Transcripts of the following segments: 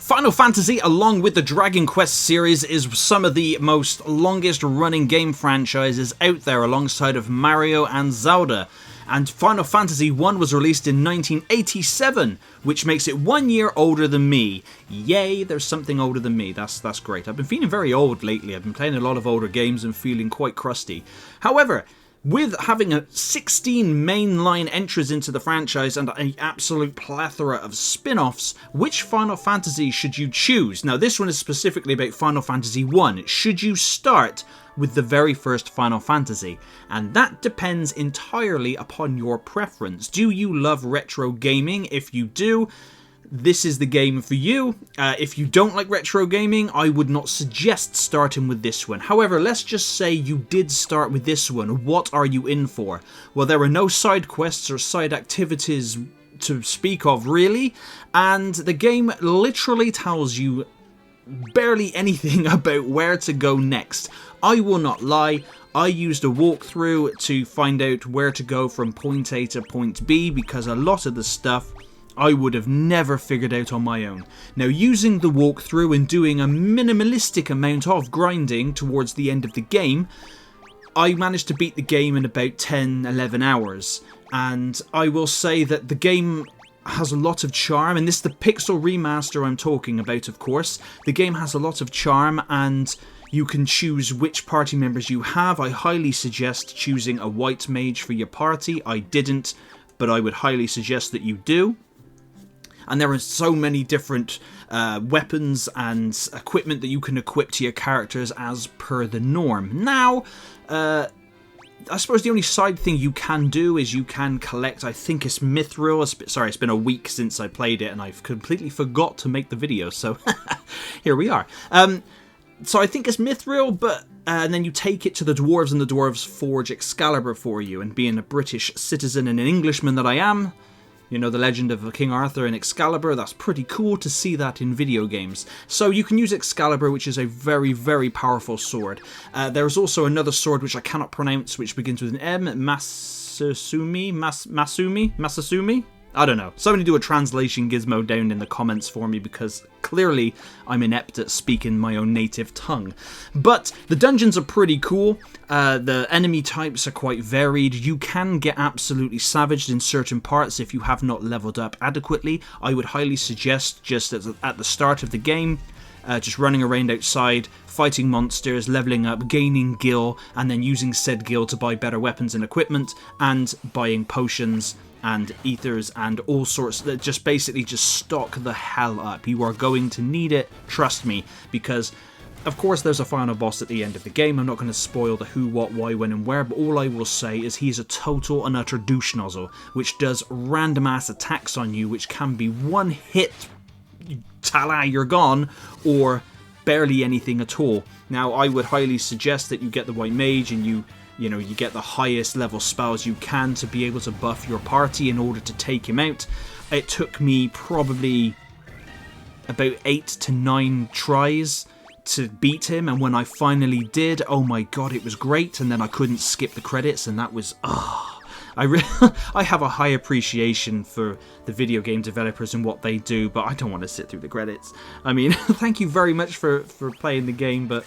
Final Fantasy, along with the Dragon Quest series, is some of the most longest running game franchises out there, alongside of Mario and Zelda. And Final Fantasy 1 was released in 1987, which makes it 1 year older than me. Yay, there's something older than me. That's great. I've been feeling very old lately. I've been playing a lot of older games and feeling quite crusty. However, with having 16 mainline entries into the franchise and an absolute plethora of spin-offs, which Final Fantasy should you choose? Now, this one is specifically about Final Fantasy 1. Should you start with the very first Final Fantasy? And that depends entirely upon your preference. Do you love retro gaming? If you do, this is the game for you. If you don't like retro gaming, I would not suggest starting with this one. However, let's just say you did start with this one. What are you in for? Well, there are no side quests or side activities to speak of, really, and the game literally tells you barely anything about where to go next. I will not lie, I used a walkthrough to find out where to go from point A to point B, because a lot of the stuff I would have never figured out on my own. Now, using the walkthrough and doing a minimalistic amount of grinding towards the end of the game, I managed to beat the game in about 10-11 hours. And I will say that the game has a lot of charm, and this is the Pixel remaster I'm talking about, of course. The game has a lot of charm, and you can choose which party members you have. I highly suggest choosing a white mage for your party. I didn't, but I would highly suggest that you do. And there are so many different weapons and equipment that you can equip to your characters as per the norm. Now, I suppose the only side thing you can do is you can collect, I think it's Mithril. Sorry, it's been a week since I played it and I've completely forgot to make the video, so here we are. So I think it's Mithril, but and then you take it to the dwarves, and the dwarves forge Excalibur for you. And being a British citizen and an Englishman that I am, you know, the legend of King Arthur and Excalibur, that's pretty cool to see that in video games. So you can use Excalibur, which is a very, very powerful sword. There's also another sword which I cannot pronounce, which begins with an M, Masasumi? I don't know. Somebody do a translation gizmo down in the comments for me, because clearly I'm inept at speaking my own native tongue. But the dungeons are pretty cool. The enemy types are quite varied. You can get absolutely savaged in certain parts if you have not leveled up adequately. I would highly suggest, just at the start of the game, just running around outside, fighting monsters, leveling up, gaining gil, and then using said gil to buy better weapons and equipment, and buying potions and ethers and all sorts that just basically just stock the hell up. You are going to need it, trust me, because of course there's a final boss at the end of the game. I'm not going to spoil the who, what, why, when and where, but all I will say is he's a total and utter douche nozzle, which does random ass attacks on you, which can be one hit, ta-la, you're gone, or barely anything at all. Now, I would highly suggest that you get the white mage and you get the highest level spells you can to be able to buff your party in order to take him out. It took me probably about 8 to 9 tries to beat him, and when I finally did, oh my god, it was great, and then I couldn't skip the credits, and that was, I have a high appreciation for the video game developers and what they do, but I don't want to sit through the credits. I mean, thank you very much for playing the game, but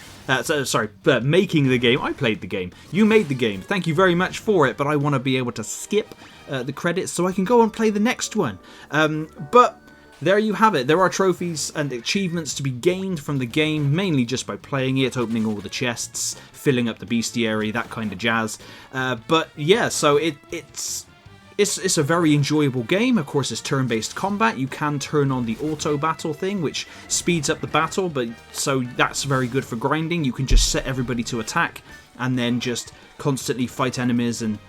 making the game. I played the game. You made the game. Thank you very much for it, but I want to be able to skip the credits so I can go and play the next one. But there you have it. There are trophies and achievements to be gained from the game, mainly just by playing it, opening all the chests, filling up the bestiary, that kind of jazz. But yeah, so it's a very enjoyable game. Of course, it's turn-based combat. You can turn on the auto battle thing, which speeds up the battle, but so that's very good for grinding. You can just set everybody to attack and then just constantly fight enemies and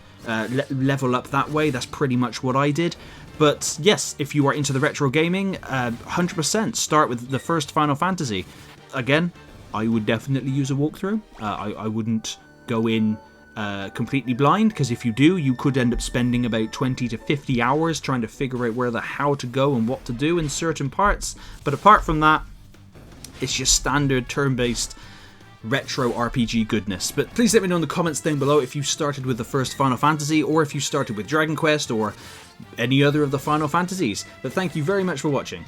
level up that way. That's pretty much what I did. But yes, if you are into the retro gaming, 100% start with the first Final Fantasy. Again, I would definitely use a walkthrough. I wouldn't go in completely blind, because if you do, you could end up spending about 20 to 50 hours trying to figure out how to go and what to do in certain parts. But apart from that, it's just standard turn-based retro RPG goodness. But please let me know in the comments down below if you started with the first Final Fantasy, or if you started with Dragon Quest, or any other of the Final Fantasies. But thank you very much for watching.